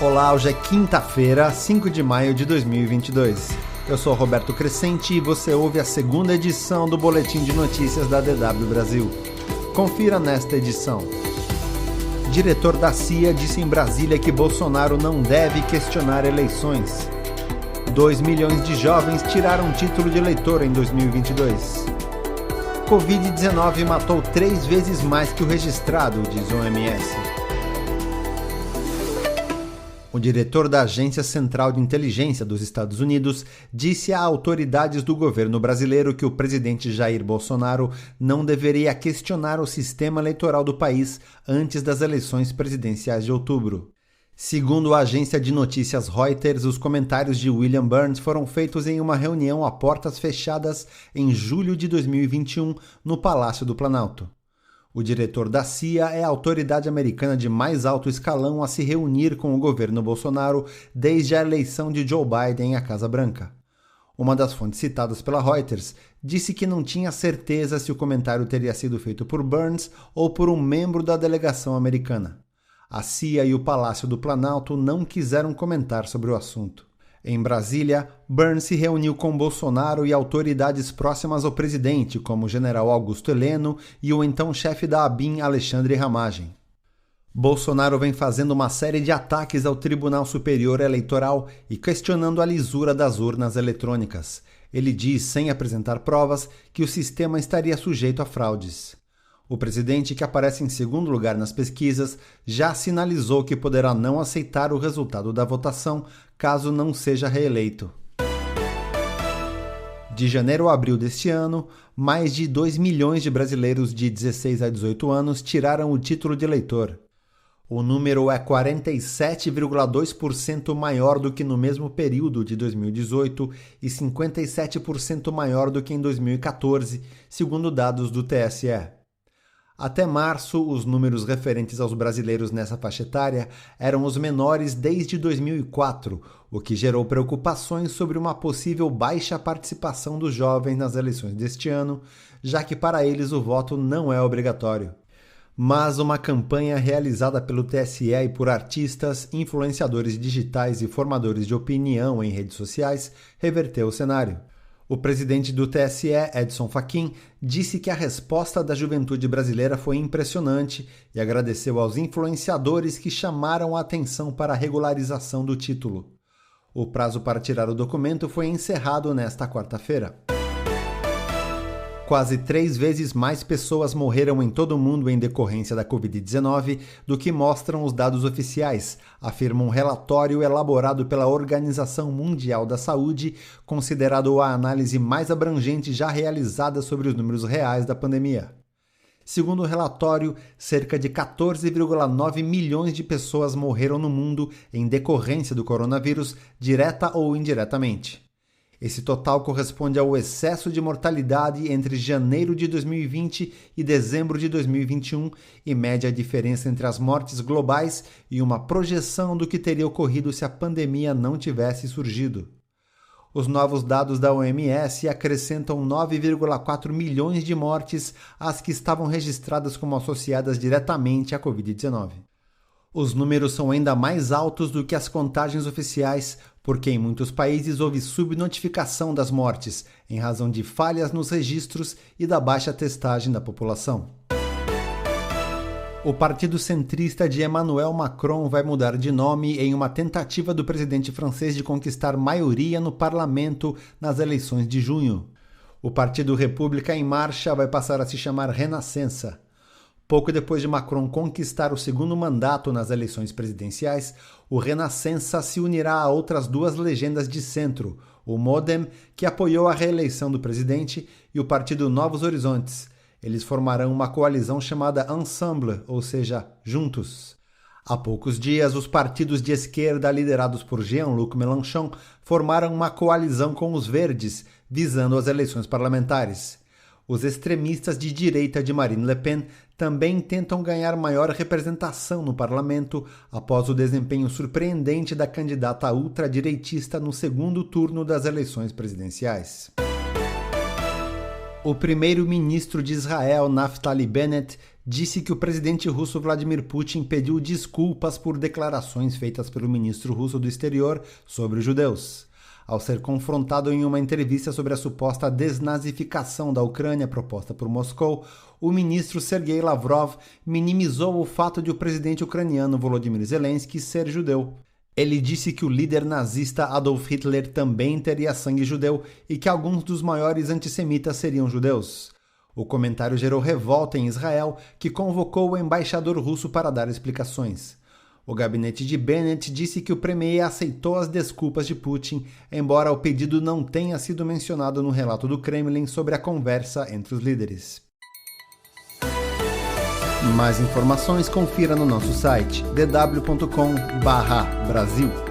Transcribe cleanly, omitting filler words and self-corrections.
Olá, hoje é quinta-feira, 5 de maio de 2022. Eu sou Roberto Crescenti e você ouve a segunda edição do Boletim de Notícias da DW Brasil. Confira nesta edição. Diretor da CIA disse em Brasília que Bolsonaro não deve questionar eleições. 2 milhões de jovens tiraram título de eleitor em 2022. Covid-19 matou 3 vezes mais que o registrado, diz o OMS. O diretor da Agência Central de Inteligência dos Estados Unidos disse a autoridades do governo brasileiro que o presidente Jair Bolsonaro não deveria questionar o sistema eleitoral do país antes das eleições presidenciais de outubro. Segundo a agência de notícias Reuters, os comentários de William Burns foram feitos em uma reunião a portas fechadas em julho de 2021 no Palácio do Planalto. O diretor da CIA é a autoridade americana de mais alto escalão a se reunir com o governo Bolsonaro desde a eleição de Joe Biden à Casa Branca. Uma das fontes citadas pela Reuters disse que não tinha certeza se o comentário teria sido feito por Burns ou por um membro da delegação americana. A CIA e o Palácio do Planalto não quiseram comentar sobre o assunto. Em Brasília, Burns se reuniu com Bolsonaro e autoridades próximas ao presidente, como o general Augusto Heleno e o então chefe da ABIN, Alexandre Ramagem. Bolsonaro vem fazendo uma série de ataques ao Tribunal Superior Eleitoral e questionando a lisura das urnas eletrônicas. Ele diz, sem apresentar provas, que o sistema estaria sujeito a fraudes. O presidente, que aparece em segundo lugar nas pesquisas, já sinalizou que poderá não aceitar o resultado da votação caso não seja reeleito. De janeiro a abril deste ano, mais de 2 milhões de brasileiros de 16 a 18 anos tiraram o título de eleitor. O número é 47,2% maior do que no mesmo período de 2018 e 57% maior do que em 2014, segundo dados do TSE. Até março, os números referentes aos brasileiros nessa faixa etária eram os menores desde 2004, o que gerou preocupações sobre uma possível baixa participação dos jovens nas eleições deste ano, já que para eles o voto não é obrigatório. Mas uma campanha realizada pelo TSE e por artistas, influenciadores digitais e formadores de opinião em redes sociais reverteu o cenário. O presidente do TSE, Edson Fachin, disse que a resposta da juventude brasileira foi impressionante e agradeceu aos influenciadores que chamaram a atenção para a regularização do título. O prazo para tirar o documento foi encerrado nesta quarta-feira. Quase 3 vezes mais pessoas morreram em todo o mundo em decorrência da Covid-19 do que mostram os dados oficiais, afirma um relatório elaborado pela Organização Mundial da Saúde, considerado a análise mais abrangente já realizada sobre os números reais da pandemia. Segundo o relatório, cerca de 14,9 milhões de pessoas morreram no mundo em decorrência do coronavírus, direta ou indiretamente. Esse total corresponde ao excesso de mortalidade entre janeiro de 2020 e dezembro de 2021 e mede a diferença entre as mortes globais e uma projeção do que teria ocorrido se a pandemia não tivesse surgido. Os novos dados da OMS acrescentam 9,4 milhões de mortes às que estavam registradas como associadas diretamente à Covid-19. Os números são ainda mais altos do que as contagens oficiais, porque em muitos países houve subnotificação das mortes, em razão de falhas nos registros e da baixa testagem da população. O partido centrista de Emmanuel Macron vai mudar de nome em uma tentativa do presidente francês de conquistar maioria no parlamento nas eleições de junho. O Partido República em Marcha vai passar a se chamar Renascença. Pouco depois de Macron conquistar o segundo mandato nas eleições presidenciais, o Renascença se unirá a outras 2 legendas de centro, o MoDem, que apoiou a reeleição do presidente, e o partido Novos Horizontes. Eles formarão uma coalizão chamada Ensemble, ou seja, Juntos. Há poucos dias, os partidos de esquerda liderados por Jean-Luc Mélenchon formaram uma coalizão com os Verdes, visando as eleições parlamentares. Os extremistas de direita de Marine Le Pen também tentam ganhar maior representação no parlamento após o desempenho surpreendente da candidata ultradireitista no segundo turno das eleições presidenciais. O primeiro-ministro de Israel, Naftali Bennett, disse que o presidente russo Vladimir Putin pediu desculpas por declarações feitas pelo ministro russo do exterior sobre os judeus. Ao ser confrontado em uma entrevista sobre a suposta desnazificação da Ucrânia proposta por Moscou, o ministro Sergei Lavrov minimizou o fato de o presidente ucraniano Volodymyr Zelensky ser judeu. Ele disse que o líder nazista Adolf Hitler também teria sangue judeu e que alguns dos maiores antissemitas seriam judeus. O comentário gerou revolta em Israel, que convocou o embaixador russo para dar explicações. O gabinete de Bennett disse que o premier aceitou as desculpas de Putin, embora o pedido não tenha sido mencionado no relato do Kremlin sobre a conversa entre os líderes. Mais informações confira no nosso site dw.com/Brasil.